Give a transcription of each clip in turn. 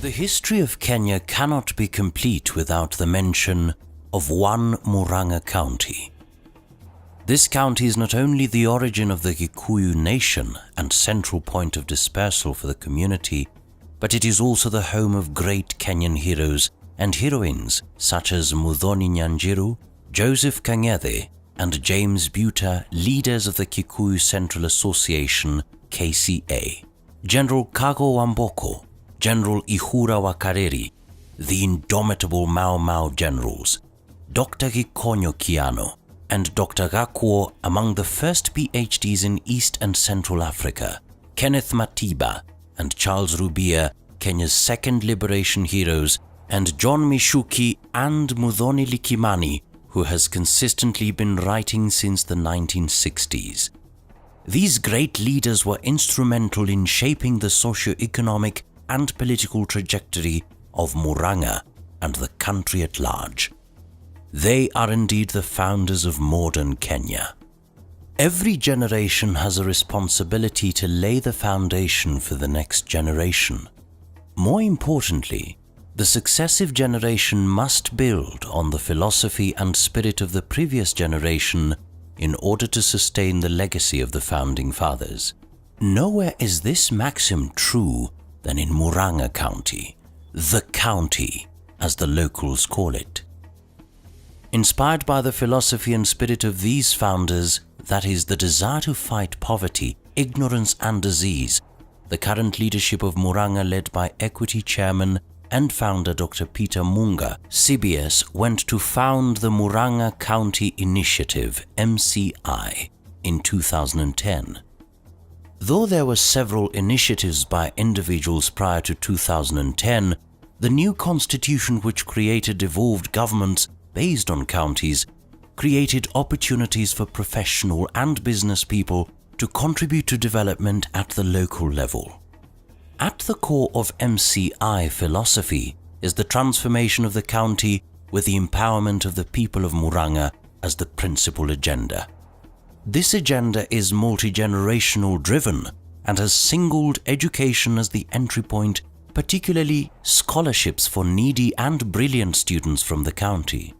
The history of Kenya cannot be complete without the mention of one Murang'a County. This county is not only the origin of the Kikuyu nation and central point of dispersal for the community, but it is also the home of great Kenyan heroes and heroines such as Muthoni Nyanjiru, Joseph Kang'ethe, and James Buta, leaders of the Kikuyu Central Association (KCA), General Kago Wamboko, General Ihura wa Kareri, the indomitable Mau Mau generals, Dr. Gikonyo Kiano, and Dr. Gakuo among the first PhDs in East and Central Africa, Kenneth Matiba and Charles Rubia, Kenya's second liberation heroes, and John Mishuki and Muthoni Likimani, who has consistently been writing since the 1960s. These great leaders were instrumental in shaping the socio-economic and political trajectory of Murang'a and the country at large. They are indeed the founders of modern Kenya. Every generation has a responsibility to lay the foundation for the next generation. More importantly, the successive generation must build on the philosophy and spirit of the previous generation in order to sustain the legacy of the founding fathers. Nowhere is this maxim true than in Murang'a County, the county, as the locals call it. Inspired by the philosophy and spirit of these founders, that is, the desire to fight poverty, ignorance and disease, the current leadership of Murang'a, led by Equity Chairman and founder Dr. Peter Munga, CBS went to found the Murang'a County Initiative, MCI, in 2010. Though there were several initiatives by individuals prior to 2010, the new constitution, which created devolved governments based on counties, created opportunities for professional and business people to contribute to development at the local level. At the core of MCI philosophy is the transformation of the county with the empowerment of the people of Murang'a as the principal agenda. This agenda is multi-generational driven and has singled education as the entry point, particularly scholarships for needy and brilliant students from the county.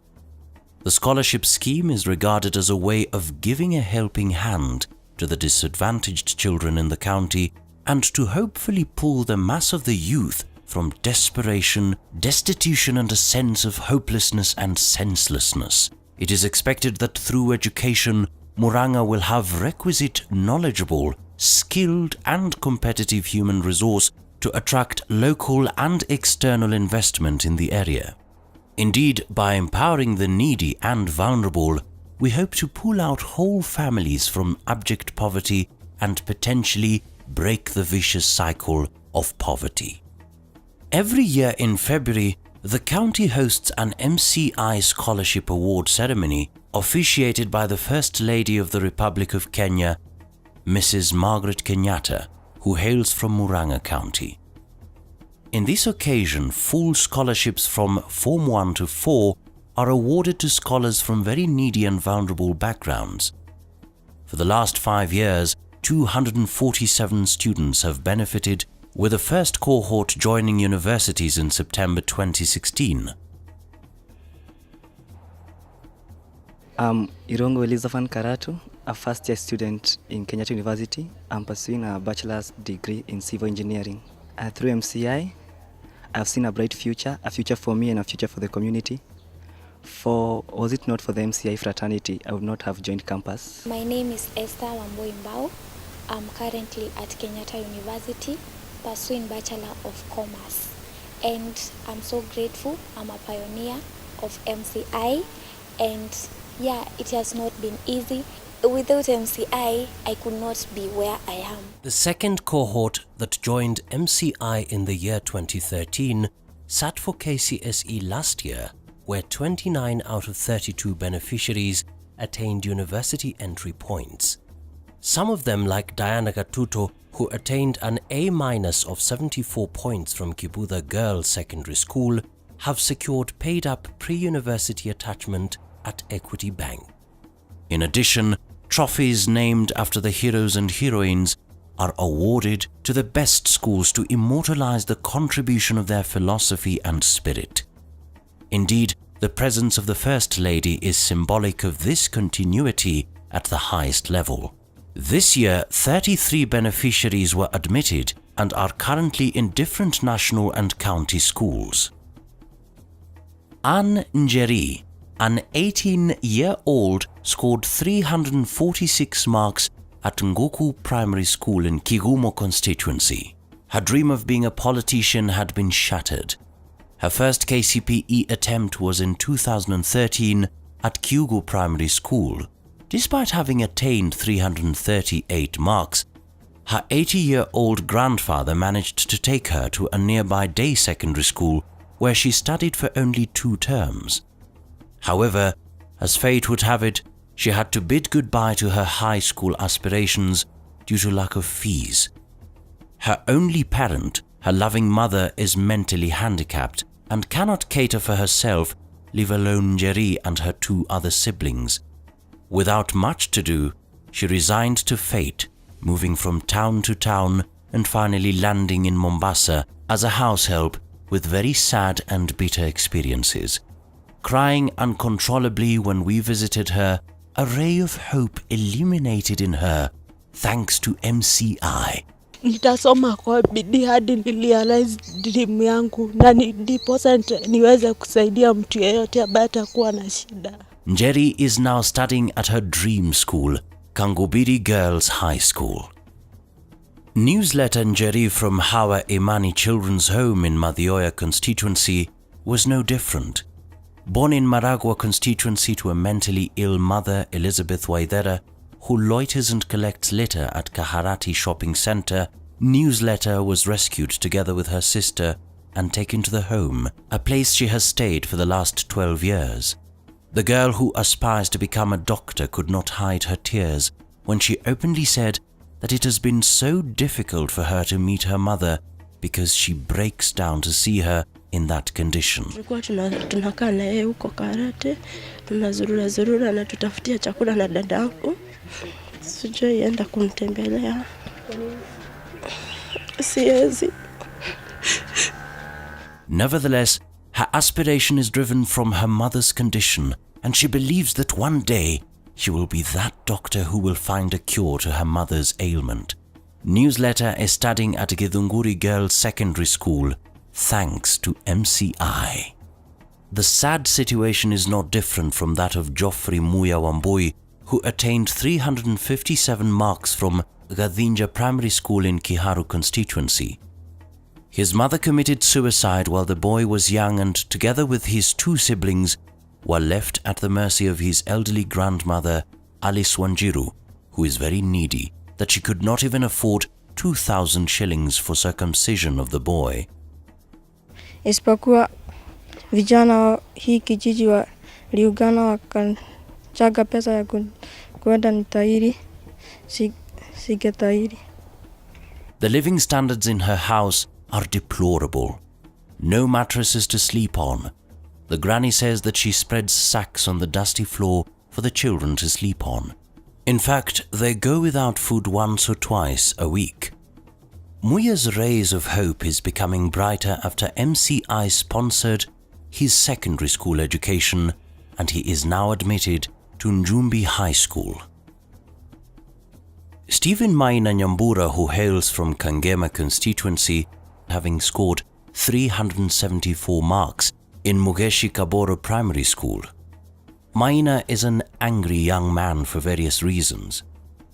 The scholarship scheme is regarded as a way of giving a helping hand to the disadvantaged children in the county and to hopefully pull the mass of the youth from desperation, destitution and a sense of hopelessness and senselessness. It is expected that through education, Murang'a will have requisite knowledgeable, skilled and competitive human resource to attract local and external investment in the area. Indeed, by empowering the needy and vulnerable, we hope to pull out whole families from abject poverty and potentially break the vicious cycle of poverty. Every year in February, the county hosts an MCI Scholarship Award ceremony officiated by the First Lady of the Republic of Kenya, Mrs. Margaret Kenyatta, who hails from Murang'a County. In this occasion, full scholarships from Form 1 to 4 are awarded to scholars from very needy and vulnerable backgrounds. For the last 5 years, 247 students have benefited, with the first cohort joining universities in September 2016. I'm Irongo Elizaphan Karatu, a first-year student in Kenyatta University. I'm pursuing a bachelor's degree in civil engineering. Through MCI, I've seen a bright future, a future for me and a future for the community. Was it not for the MCI fraternity, I would not have joined campus. My name is Esther Wamboi Mbao. I'm currently at Kenyatta University, pursuing Bachelor of Commerce. And I'm so grateful. I'm a pioneer of MCI. And yeah, it has not been easy. Without MCI, I could not be where I am. The second cohort that joined MCI in the year 2013 sat for KCSE last year, where 29 out of 32 beneficiaries attained university entry points. Some of them, like Diana Gatuto, who attained an A- of 74 points from Kibudha Girls Secondary School, have secured paid-up pre-university attachment at Equity Bank. In addition, trophies named after the heroes and heroines are awarded to the best schools to immortalize the contribution of their philosophy and spirit. Indeed, the presence of the First Lady is symbolic of this continuity at the highest level. This year, 33 beneficiaries were admitted and are currently in different national and county schools. Anne Njeri, an 18-year-old, scored 346 marks at Ngoku Primary School in Kigumo constituency. Her dream of being a politician had been shattered. Her first KCPE attempt was in 2013 at Kyugu Primary School. Despite having attained 338 marks, her 80-year-old grandfather managed to take her to a nearby day secondary school where she studied for only 2 terms. However, as fate would have it, she had to bid goodbye to her high school aspirations due to lack of fees. Her only parent, her loving mother, is mentally handicapped and cannot cater for herself, leave alone Njeri and her 2 other siblings. Without much to do, she resigned to fate, moving from town to town and finally landing in Mombasa as a house help with very sad and bitter experiences. Crying uncontrollably when we visited her, a ray of hope illuminated in her thanks to MCI. Nitasoma kwa bidii hadi nilirealize dream yangu na ndiposa niweze kusaidia mtu yeyote ambaye atakuwa na shida. Njeri is now studying at her dream school, Kangubiri Girls High School. Newsletter Njeri from Hawa Imani Children's Home in Mathioya constituency was no different. Born in Maragua constituency to a mentally ill mother, Elizabeth Waithera, who loiters and collects litter at Kaharati Shopping Centre, Newsletter was rescued together with her sister and taken to the home, a place she has stayed for the last 12 years. The girl who aspires to become a doctor could not hide her tears when she openly said that it has been so difficult for her to meet her mother because she breaks down to see her in that condition. Tulikuwa tunakaa na yeye huko Karate, tunazurura na tutafutia chakula na dadangu. Sijui enda kumtembelea. Siwezi. Nevertheless, her aspiration is driven from her mother's condition, and she believes that one day she will be that doctor who will find a cure to her mother's ailment. Newsletter is studying at Githunguri Girls Secondary School, thanks to MCI. The sad situation is not different from that of Geoffrey Muya Wambui, who attained 357 marks from Gadhinja Primary School in Kiharu constituency. His mother committed suicide while the boy was young and, together with his 2 siblings, were left at the mercy of his elderly grandmother, Alice Wanjiru, who is very needy, that she could not even afford 2,000 shillings for circumcision of the boy. Isipokuwa vijana wa hii kijiji waliungana wakachaga pesa ya kwenda nitairi, sigetairi. The living standards in her house are deplorable. No mattresses to sleep on. The granny says that she spreads sacks on the dusty floor for the children to sleep on. In fact, they go without food once or twice a week. Muya's rays of hope is becoming brighter after MCI sponsored his secondary school education, and he is now admitted to Njumbi High School. Stephen Maina Nyambura, who hails from Kangema constituency, having scored 374 marks in Mugeshi Kaboro Primary School. Maina is an angry young man for various reasons.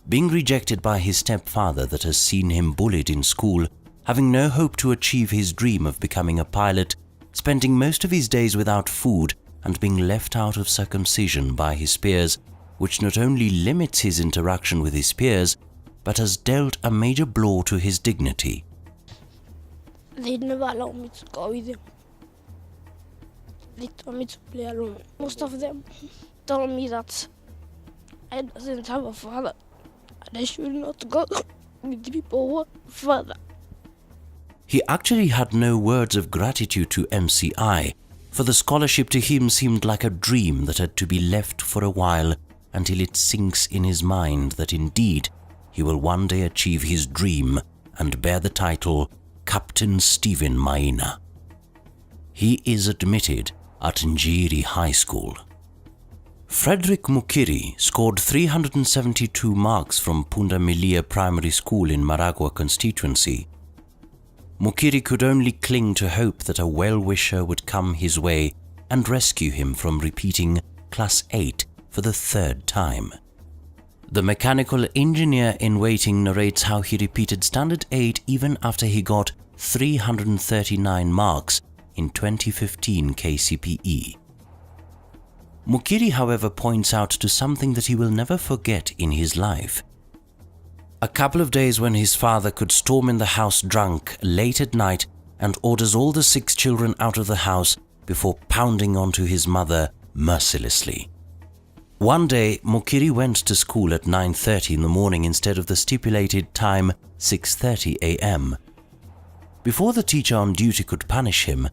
Being rejected by his stepfather that has seen him bullied in school, having no hope to achieve his dream of becoming a pilot, spending most of his days without food and being left out of circumcision by his peers, which not only limits his interaction with his peers, but has dealt a major blow to his dignity. They never allow me to go with them. They told me to play alone. Most of them told me that I doesn't have a father and I should not go with people who are father. He actually had no words of gratitude to MCI, for the scholarship to him seemed like a dream that had to be left for a while until it sinks in his mind that indeed he will one day achieve his dream and bear the title Captain Stephen Maina. He is admitted at Njiri High School. Frederick Mukiri scored 372 marks from Punda Milia Primary School in Maragua constituency. Mukiri could only cling to hope that a well-wisher would come his way and rescue him from repeating Class 8 for the third time. The mechanical engineer in waiting narrates how he repeated Standard 8 even after he got 339 marks in 2015 KCPE. Mukiri, however, points out to something that he will never forget in his life. A couple of days when his father could storm in the house drunk late at night and orders all the 6 children out of the house before pounding onto his mother mercilessly. One day, Mukiri went to school at 9:30 in the morning instead of the stipulated time 6:30 a.m. Before the teacher on duty could punish him,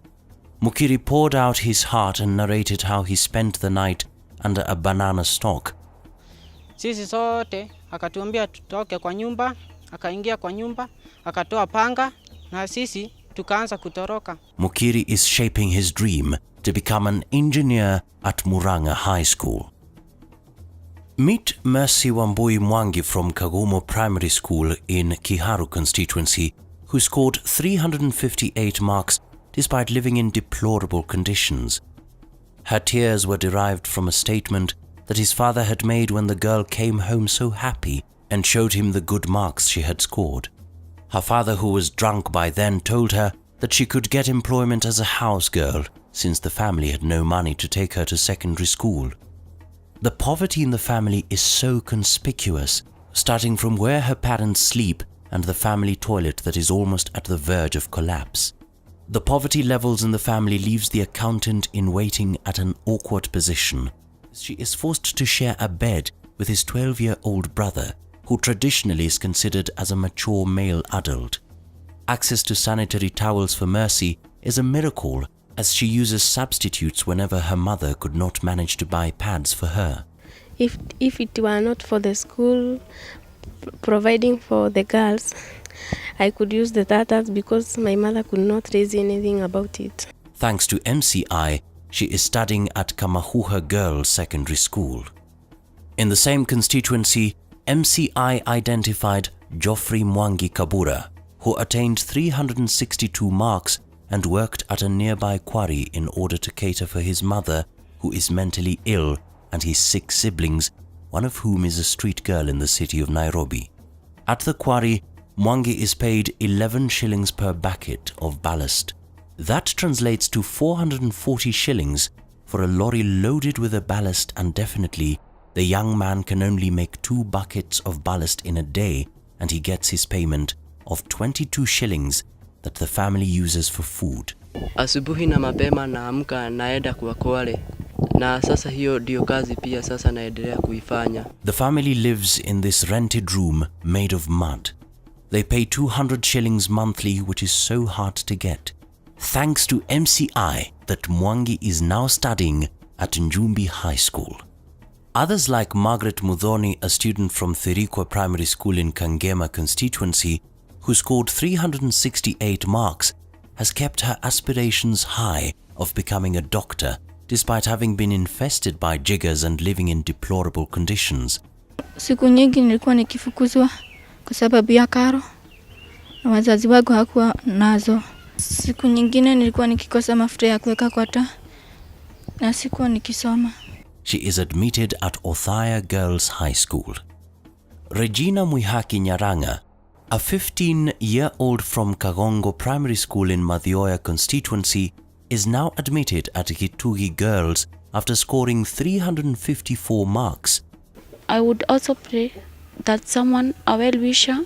Mukiri poured out his heart and narrated how he spent the night under a banana stalk. Sisi sote akatuambia tutoke kwa nyumba, akaingia kwa nyumba, akatoa panga na sisi tukaanza kutoroka. Mukiri is shaping his dream to become an engineer at Murang'a High School. Meet Mercy Wambui Mwangi from Kagumo Primary School in Kiharu constituency, who scored 358 marks despite living in deplorable conditions. Her tears were derived from a statement that his father had made when the girl came home so happy and showed him the good marks she had scored. Her father, who was drunk by then, told her that she could get employment as a house girl since the family had no money to take her to secondary school. The poverty in the family is so conspicuous, starting from where her parents sleep and the family toilet that is almost at the verge of collapse. The poverty levels in the family leaves the accountant in waiting at an awkward position. She is forced to share a bed with his 12-year-old brother, who traditionally is considered as a mature male adult. Access to sanitary towels for Mercy is a miracle, as she uses substitutes whenever her mother could not manage to buy pads for her. If it were not for the school providing for the girls, I could use the tatas because my mother could not raise anything about it. Thanks to MCI, she is studying at Kamahuha Girls Secondary School. In the same constituency, MCI identified Geoffrey Mwangi Kabura, who attained 362 marks and worked at a nearby quarry in order to cater for his mother, who is mentally ill, and his 6 siblings, one of whom is a street girl in the city of Nairobi. At the quarry, Mwangi is paid 11 shillings per bucket of ballast. That translates to 440 shillings for a lorry loaded with a ballast, and definitely the young man can only make 2 buckets of ballast in a day, and he gets his payment of 22 shillings that the family uses for food. Asubuhi na mapema naamka naenda kwa kwale. Na sasa hiyo ndio kazi pia sasa naendelea kuifanya. The family lives in this rented room made of mud. They pay 200 shillings monthly, which is so hard to get. Thanks to MCI that Mwangi is now studying at Njumbi High School. Others like Margaret Mudhoni, a student from Thirikwa Primary School in Kangema constituency, who scored 368 marks, has kept her aspirations high of becoming a doctor, despite having been infested by jiggers and living in deplorable conditions. Siku nyingi nilikuwa nikifukuzwa kwa sababu ya karo na wazazi wangu hakuwa nazo. Siku nyingine nilikuwa nikikosa mafuta ya kuweka kwa taa na sikuwa nikisoma. She is admitted at Othaya Girls High School. Regina Mwihaki Nyaranga, a 15-year-old from Kagongo Primary School in Mathioya constituency, is now admitted at Gitugi Girls after scoring 354 marks. I would also pray that someone, a well-wisher,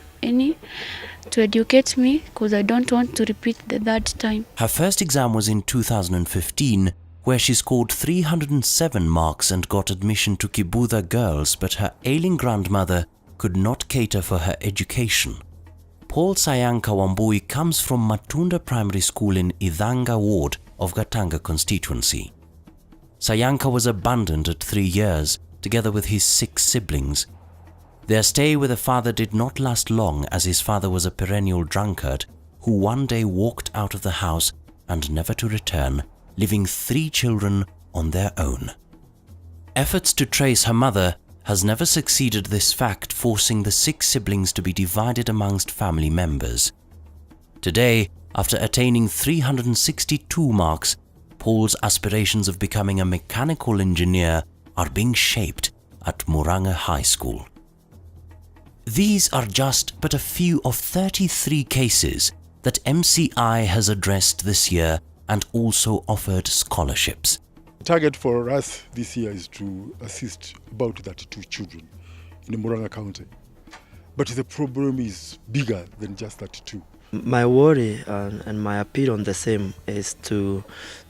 to educate me, because I don't want to repeat the third time. Her first exam was in 2015, where she scored 307 marks and got admission to Kibudha Girls, but her ailing grandmother could not cater for her education. Paul Sayanka Wambui comes from Matunda Primary School in Idhanga Ward of Gatanga constituency. Sayanka was abandoned at 3 years, together with his 6 siblings. Their stay with the father did not last long, as his father was a perennial drunkard who one day walked out of the house and never to return, leaving 3 children on their own. Efforts to trace her mother has never succeeded, this fact forcing the 6 siblings to be divided amongst family members. Today, after attaining 362 marks, Paul's aspirations of becoming a mechanical engineer are being shaped at Murang'a High School. These are just but a few of 33 cases that MCI has addressed this year and also offered scholarships. The target for us this year is to assist about 32 children in Murang'a County. But the problem is bigger than just 32. My worry and my appeal on the same is to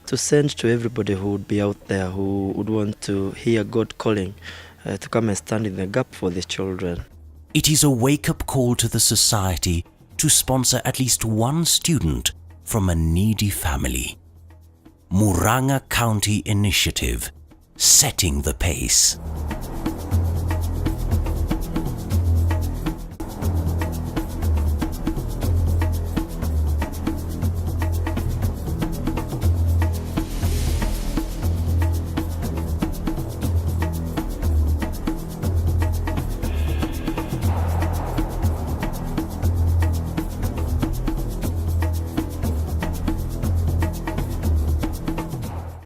send to everybody who would be out there who would want to hear God calling to come and stand in the gap for these children. It is a wake-up call to the society to sponsor at least one student from a needy family. Murang'a County Initiative, setting the pace.